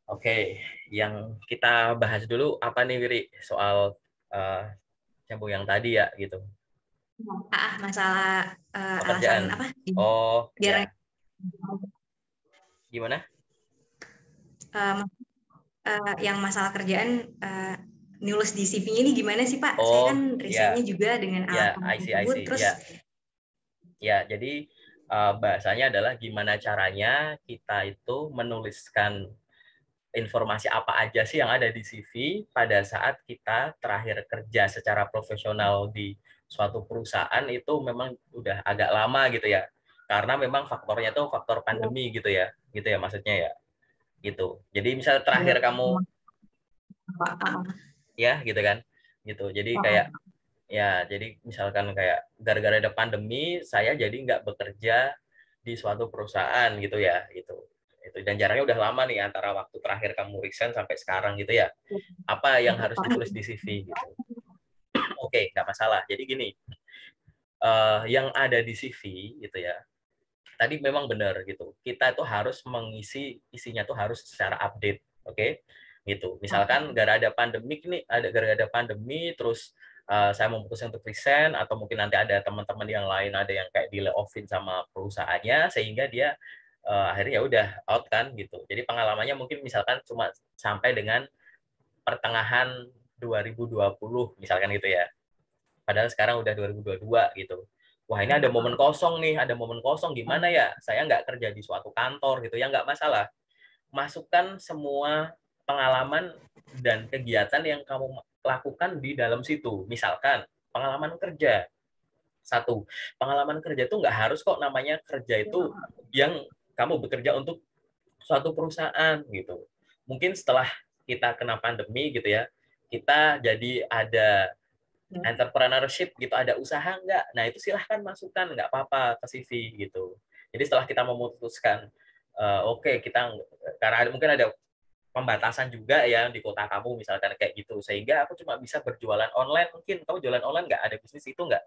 Oke, yang kita bahas dulu apa nih Wiri soal uh, nyambung yang tadi ya gitu. Masalah alasan Pekerjaan. apa? Oh Biar ya, gimana? eh, yang masalah kerjaan nulis di CV ini gimana sih Pak? Saya Oh kan resignnya ya, juga dengan ya, alasan I tersebut, see. terus Ya, ya. Jadi bahasanya adalah gimana caranya kita itu menuliskan informasi apa aja sih yang ada di CV pada saat kita terakhir kerja secara profesional di suatu perusahaan itu memang udah agak lama gitu ya. Karena memang faktornya tuh faktor pandemi gitu ya maksudnya ya, gitu. Jadi misal terakhir kamu ya gitu kan, gitu. Jadi kayak ya, jadi misalkan kayak gara-gara ada pandemi, saya jadi nggak bekerja di suatu perusahaan gitu ya, gitu. Itu dan jaraknya udah lama nih antara waktu terakhir kamu resign sampai sekarang gitu ya. Apa yang harus ditulis di CV gitu. Oke, nggak masalah. Jadi gini, yang ada di CV gitu ya. Tadi memang benar gitu. Kita itu harus mengisi isinya tuh harus secara update, oke? Gitu. Misalkan gara ada pandemik nih, gara ada pandemi terus saya memutuskan untuk resign atau mungkin nanti ada teman-teman yang lain ada yang kayak di layoffin sama perusahaannya sehingga dia akhirnya ya udah out kan gitu. Jadi pengalamannya mungkin misalkan cuma sampai dengan pertengahan 2020 misalkan gitu ya. Padahal sekarang udah 2022 gitu. Wah ini ada momen kosong nih, ada momen kosong gimana ya? Saya nggak kerja di suatu kantor gitu ya, nggak masalah. Masukkan semua pengalaman dan kegiatan yang kamu lakukan di dalam situ. Misalkan pengalaman kerja. Satu, pengalaman kerja itu nggak harus kok namanya kerja itu yang kamu bekerja untuk suatu perusahaan gitu. Mungkin setelah kita kena pandemi gitu ya, kita jadi ada entrepreneurship gitu, ada usaha nggak? Nah itu silahkan masukkan, nggak apa-apa ke CV gitu. Jadi setelah kita memutuskan, oke kita karena mungkin ada pembatasan juga ya di kota kamu misalkan kayak gitu, sehingga aku cuma bisa berjualan online. Mungkin kamu jualan online nggak? Ada bisnis itu nggak?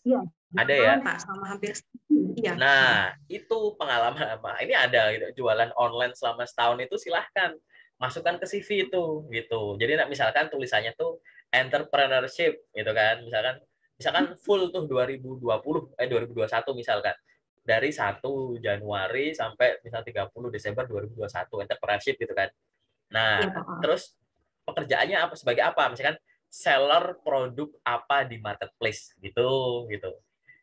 iya, Ada ya. jualan Pak selama hampir setahun. Iya. Nah, itu pengalaman apa? Ini ada gitu, jualan online selama setahun itu silahkan masukkan ke CV itu gitu. Jadi misalkan tulisannya tuh entrepreneurship gitu kan. Misalkan full tuh 2020 2021 misalkan. Dari 1 Januari sampai misal 30 Desember 2021 entrepreneurship gitu kan. Iya Nah, Pak. terus pekerjaannya apa sebagai apa? Misalkan seller produk apa di marketplace gitu gitu.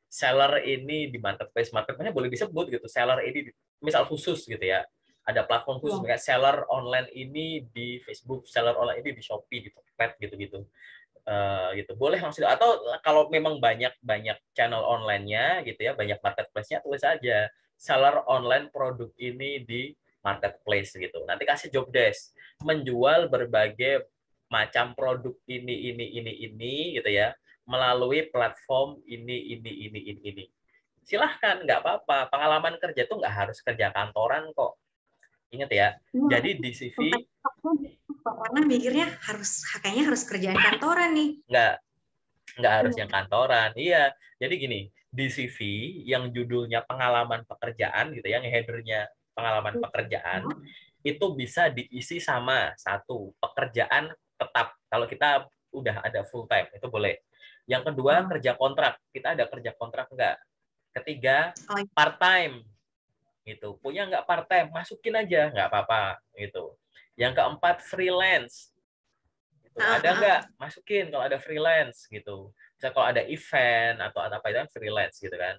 Seller ini di marketplace boleh disebut gitu. Seller ini misal khusus gitu ya. Ada platform khusus Iya. kayak seller online ini di Facebook, seller online ini di Shopee, di Tokped gitu-gitu. Gitu. Boleh maksudnya atau kalau memang banyak channel online-nya gitu ya, banyak marketplace-nya tulis saja seller online produk ini di marketplace gitu. Nanti kasih job desk menjual berbagai macam produk ini gitu ya melalui platform ini. Silahkan, nggak apa-apa. Pengalaman kerja tuh nggak harus kerja kantoran kok. Ingat ya. Iya, Jadi di CV karena mikirnya kayaknya harus kerjaan kantoran nih. nggak nggak harus yang Iya. kantoran. Iya. Jadi gini, di CV yang judulnya pengalaman pekerjaan gitu ya, yang headernya pengalaman pekerjaan itu bisa diisi sama satu pekerjaan tetap. Kalau kita udah ada full time itu boleh. Yang kedua kerja kontrak. Kita ada kerja kontrak enggak? Ketiga Oh, part time gitu. Punya nggak part time? Masukin aja nggak apa-apa gitu. Yang keempat freelance. Gitu. Ada nggak? Masukin kalau ada freelance gitu. Bisa kalau ada event atau apa itu kan freelance gitu kan.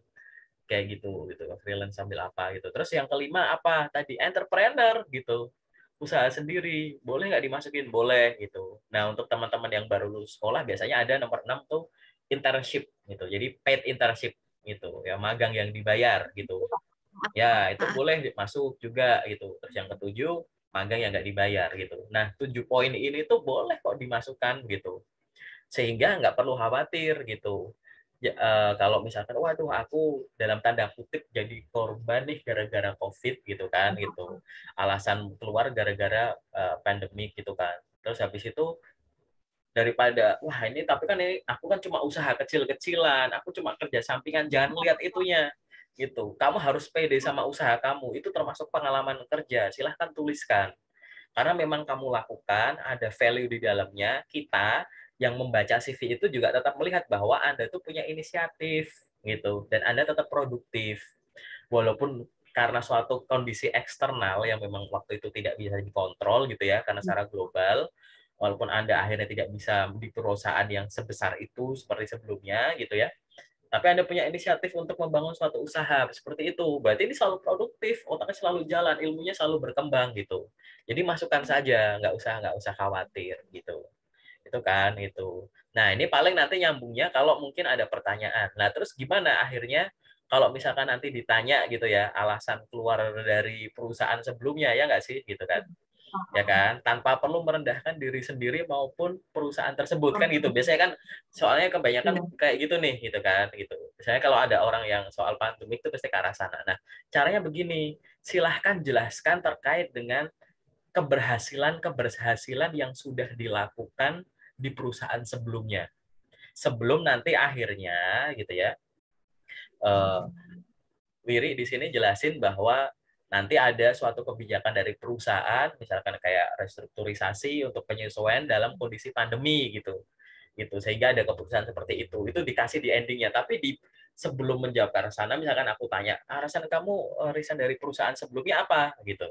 Kayak gitu freelance sambil apa gitu. Terus yang kelima apa tadi entrepreneur gitu, usaha sendiri boleh nggak dimasukin, boleh gitu. Nah untuk teman-teman yang baru lulus sekolah biasanya ada nomor 6 tuh internship gitu, jadi paid internship gitu ya, magang yang dibayar gitu ya, itu boleh masuk juga gitu. Terus yang ketujuh magang yang nggak dibayar gitu. Nah 7 poin ini tuh boleh kok dimasukkan gitu, sehingga nggak perlu khawatir gitu ya, kalau misalkan waduh aku dalam tanda kutip jadi korban nih gara-gara COVID gitu kan gitu, alasan keluar gara-gara pandemi gitu kan, terus habis itu daripada wah ini tapi kan ini aku kan cuma usaha kecil-kecilan, aku cuma kerja sampingan, jangan lihat itunya gitu. Kamu harus pede sama usaha kamu, itu termasuk pengalaman kerja, silahkan tuliskan Karena memang kamu lakukan, ada value di dalamnya, kita yang membaca CV itu juga tetap melihat bahwa Anda itu punya inisiatif gitu, dan Anda tetap produktif. Walaupun karena suatu kondisi eksternal yang memang waktu itu tidak bisa dikontrol gitu ya, karena secara global, walaupun Anda akhirnya tidak bisa di perusahaan yang sebesar itu seperti sebelumnya gitu ya, tapi Anda punya inisiatif untuk membangun suatu usaha seperti itu. Berarti ini selalu produktif, otaknya selalu jalan, ilmunya selalu berkembang gitu. Jadi masukkan saja, nggak usah khawatir gitu. Itu kan itu. Nah, ini paling nanti nyambungnya kalau mungkin ada pertanyaan. Nah, terus gimana akhirnya kalau misalkan nanti ditanya gitu ya, alasan keluar dari perusahaan sebelumnya ya nggak sih gitu kan? Ya kan, tanpa perlu merendahkan diri sendiri maupun perusahaan tersebut kan gitu. Biasanya kan soalnya kebanyakan kayak gitu nih gitu kan gitu. Misalnya kalau ada orang yang soal pandemik itu pasti ke arah sana. Nah, caranya begini, silahkan jelaskan terkait dengan keberhasilan yang sudah dilakukan di perusahaan sebelumnya. Sebelum nanti akhirnya gitu ya, Wiri di sini jelasin bahwa nanti ada suatu kebijakan dari perusahaan, misalkan kayak restrukturisasi untuk penyesuaian dalam kondisi pandemi gitu, sehingga ada keputusan seperti itu dikasih di endingnya. Tapi di sebelum menjawab ke arah sana, misalkan aku tanya, alasan kamu resign dari perusahaan sebelumnya apa gitu,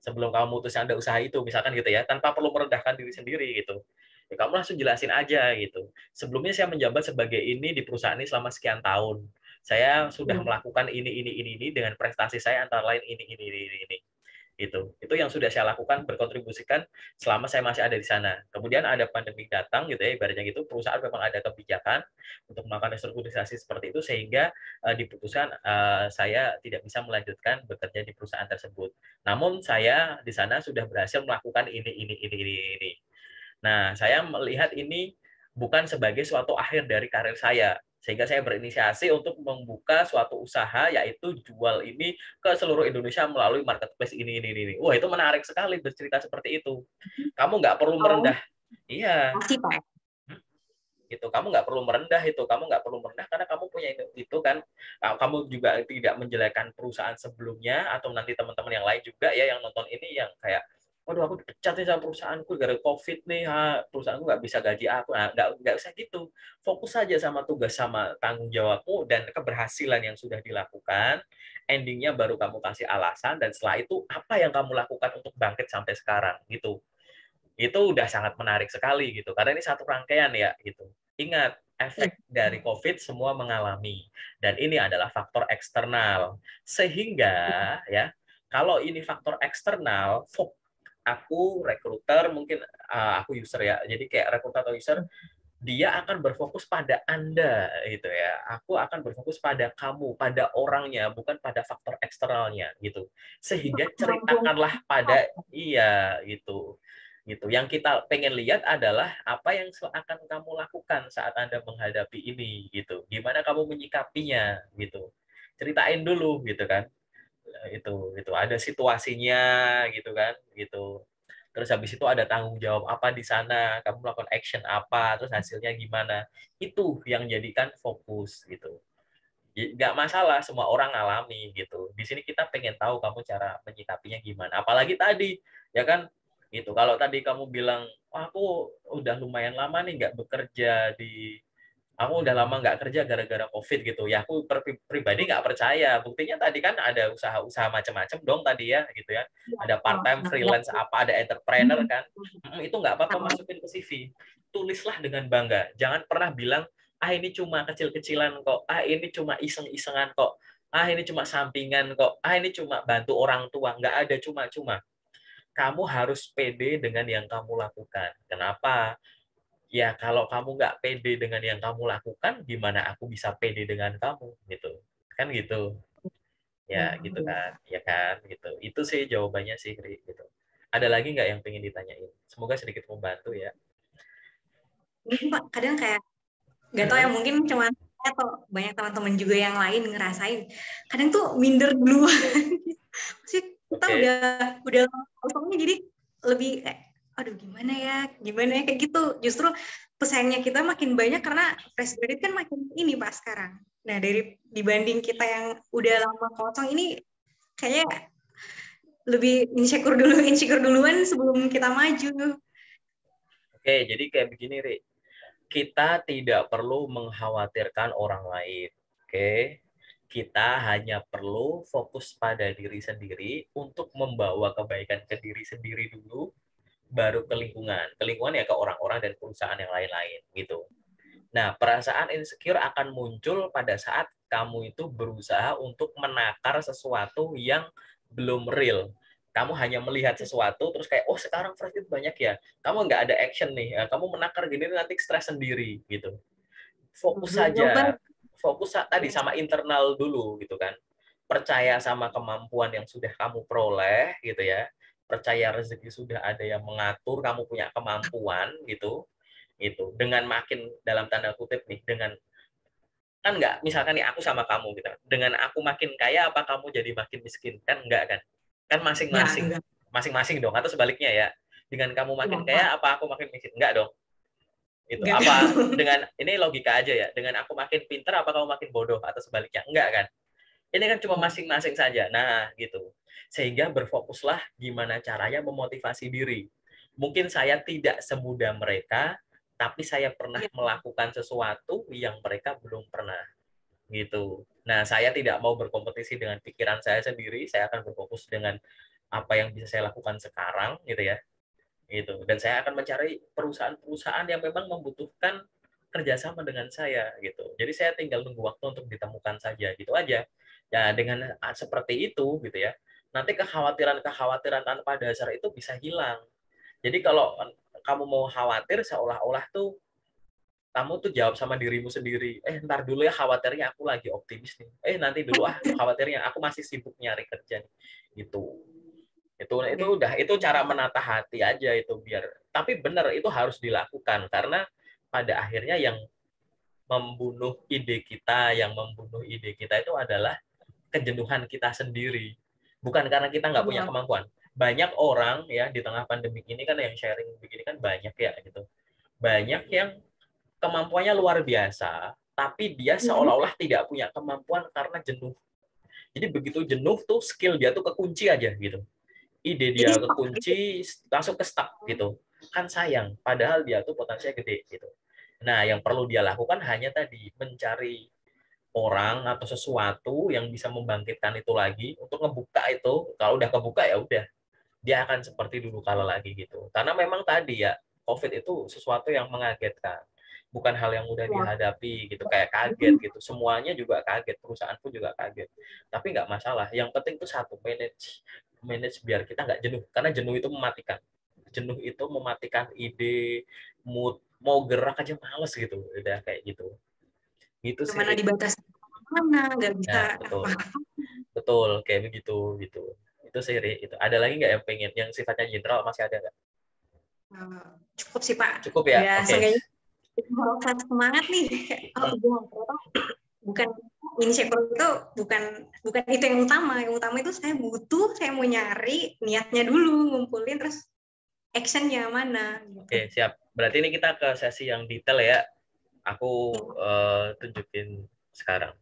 sebelum kamu memutus Anda usaha itu, misalkan gitu ya, tanpa perlu merendahkan diri sendiri gitu. Ya, kamu langsung jelasin aja gitu. Sebelumnya saya menjabat sebagai ini di perusahaan ini selama sekian tahun. Saya sudah melakukan ini dengan prestasi saya antara lain ini. Itu yang sudah saya lakukan, berkontribusikan selama saya masih ada di sana. Kemudian ada pandemi datang gitu ya, ibaratnya gitu, perusahaan memang ada kebijakan untuk melakukan restrukturisasi seperti itu, sehingga diputuskan saya tidak bisa melanjutkan bekerja di perusahaan tersebut. Namun saya di sana sudah berhasil melakukan ini. Nah, saya melihat ini bukan sebagai suatu akhir dari karir saya, sehingga saya berinisiasi untuk membuka suatu usaha, yaitu jual ini ke seluruh Indonesia melalui marketplace ini. Wah, itu menarik sekali bercerita seperti itu. Kamu nggak perlu merendah. Iya. Masih, Pak. Itu kamu nggak perlu merendah, karena kamu punya itu kan. Kamu juga tidak menjelekkan perusahaan sebelumnya, atau nanti teman-teman yang lain juga ya yang nonton ini yang kayak, waduh aku dipecat nih sama perusahaanku gara-gara COVID nih, perusahaanku nggak bisa gaji aku. Nah, nggak usah gitu. Fokus saja sama tugas sama tanggung jawabmu dan keberhasilan yang sudah dilakukan. Endingnya baru kamu kasih alasan, dan setelah itu apa yang kamu lakukan untuk bangkit sampai sekarang gitu. Itu udah sangat menarik sekali gitu, karena ini satu rangkaian ya gitu. Ingat, efek dari COVID semua mengalami, dan ini adalah faktor eksternal, sehingga ya kalau ini faktor eksternal, aku rekruter mungkin aku user ya, jadi kayak rekruter atau user, dia akan berfokus pada Anda gitu ya. Aku akan berfokus pada kamu, pada orangnya, bukan pada faktor eksternalnya gitu. Sehingga ceritakanlah pada iya gitu. Yang kita pengen lihat adalah apa yang akan kamu lakukan saat Anda menghadapi ini gitu. Gimana kamu menyikapinya gitu. Ceritain dulu gitu kan. Itu ada situasinya gitu kan gitu. Terus habis itu ada tanggung jawab apa di sana, kamu melakukan action apa, terus hasilnya gimana. Itu yang jadikan fokus gitu. Nggak masalah, semua orang alami gitu. Di sini kita pengen tahu kamu cara menyikapinya gimana. Apalagi tadi, ya kan, gitu. Kalau tadi kamu bilang, aku udah lumayan lama nih nggak bekerja aku udah lama nggak kerja gara-gara COVID gitu. Ya aku pribadi nggak percaya. Buktinya tadi kan ada usaha-usaha macam-macam dong tadi ya gitu ya. Ada part-time, freelance apa, ada entrepreneur kan. Itu nggak apa-apa masukin ke CV. Tulislah dengan bangga. Jangan pernah bilang, ini cuma kecil-kecilan kok. Ini cuma iseng-isengan kok. Ini cuma sampingan kok. Ini cuma bantu orang tua. Nggak ada cuma-cuma. Kamu harus pede dengan yang kamu lakukan. Kenapa? Ya kalau kamu nggak pede dengan yang kamu lakukan, gimana aku bisa pede dengan kamu gitu kan gitu ya gitu kan ya kan gitu. Itu sih jawabannya sih Ri, gitu. Ada lagi nggak yang pengen ditanyain? Semoga sedikit membantu ya. Mungkin Pak, kadang kayak nggak tahu ya, mungkin cuma atau banyak teman-teman juga yang lain ngerasain kadang tuh minder dulu. Sih kita udah kosongnya, jadi lebih aduh gimana ya kayak gitu. Justru pesaingnya kita makin banyak karena fresh graduate kan makin ini Pak sekarang. Nah dibanding kita yang udah lama kosong ini kayaknya lebih insecure duluan sebelum kita maju. Oke, jadi kayak begini, Ri. Kita tidak perlu mengkhawatirkan orang lain. Oke. Kita hanya perlu fokus pada diri sendiri untuk membawa kebaikan ke diri sendiri dulu, baru ke lingkungan. Ke lingkungan ya ke orang-orang dan perusahaan yang lain-lain gitu. Nah, perasaan insecure akan muncul pada saat kamu itu berusaha untuk menakar sesuatu yang belum real. Kamu hanya melihat sesuatu, terus kayak, oh sekarang fresh itu banyak ya. Kamu nggak ada action nih. Kamu menakar gini nanti stres sendiri gitu. Fokus Belum nyoba. saja. Fokus tadi sama internal dulu gitu kan. Percaya sama kemampuan yang sudah kamu peroleh gitu ya. Percaya rezeki sudah ada yang mengatur, kamu punya kemampuan gitu itu dengan makin dalam tanda kutip nih dengan kan nggak misalkan nih aku sama kamu gitu dengan aku makin kaya apa kamu jadi makin miskin kan nggak kan kan masing-masing Enggak. masing-masing dong atau sebaliknya ya dengan kamu makin Enggak. kaya apa aku makin miskin nggak dong itu Enggak. apa dengan ini logika aja ya dengan aku makin pinter apa kamu makin bodoh atau sebaliknya enggak kan ini kan cuma masing-masing saja nah gitu sehingga berfokuslah gimana caranya memotivasi diri mungkin saya tidak semudah mereka tapi saya pernah melakukan sesuatu yang mereka belum pernah gitu. Nah, saya tidak mau berkompetisi dengan pikiran saya sendiri, saya akan berfokus dengan apa yang bisa saya lakukan sekarang gitu ya. Gitu. Dan saya akan mencari perusahaan-perusahaan yang memang membutuhkan kerjasama dengan saya gitu. Jadi saya tinggal nunggu waktu untuk ditemukan saja gitu aja. Ya dengan seperti itu gitu ya. Nanti kekhawatiran-kekhawatiran tanpa dasar itu bisa hilang. Jadi kalau kamu mau khawatir seolah-olah tuh kamu tuh jawab sama dirimu sendiri, ntar dulu ya khawatirnya aku lagi optimis nih. Nanti dulu khawatirnya aku masih sibuk nyari kerja nih. Gitu. Itu udah itu cara menata hati aja itu biar. Tapi benar itu harus dilakukan karena pada akhirnya yang membunuh ide kita itu adalah kejenuhan kita sendiri. Bukan karena kita nggak punya kemampuan. Banyak orang ya di tengah pandemi ini kan yang sharing begini kan banyak ya gitu. Banyak yang kemampuannya luar biasa, tapi dia seolah-olah tidak punya kemampuan karena jenuh. Jadi begitu jenuh tuh skill dia tuh kekunci aja gitu. Ide Jadi dia stop gitu. kekunci, langsung ke stuck gitu. Kan sayang, padahal dia tuh potensinya gede gitu. Nah, yang perlu dia lakukan hanya tadi mencari orang atau sesuatu yang bisa membangkitkan itu lagi untuk ngebuka itu. Kalau udah kebuka ya udah, dia akan seperti dulu kala lagi gitu. Karena memang tadi ya COVID itu sesuatu yang mengagetkan. Bukan hal yang mudah dihadapi gitu, kayak kaget gitu. Semuanya juga kaget, perusahaan pun juga kaget. Tapi nggak masalah. Yang penting itu satu, manage biar kita nggak jenuh. Karena jenuh itu mematikan. Jenuh itu mematikan ide, mood, mau gerak aja males gitu. Udah kayak gitu. Gitu sih, Gimana Rik. dibatasi mana, nggak bisa Ya, betul. apa-apa. Betul, kayak begitu gitu. Itu sih, Rik. Itu. Ada lagi nggak yang pengen? Yang sifatnya general masih ada nggak? Cukup sih Pak. Cukup ya? Udah Oke. seenggaknya merasa semangat nih. Oh, bukan insecure itu bukan bukan itu yang utama. Yang utama itu saya butuh, saya mau nyari, niatnya dulu ngumpulin terus actionnya mana gitu. Oke, siap. Berarti ini kita ke sesi yang detail ya. Aku tunjukin sekarang.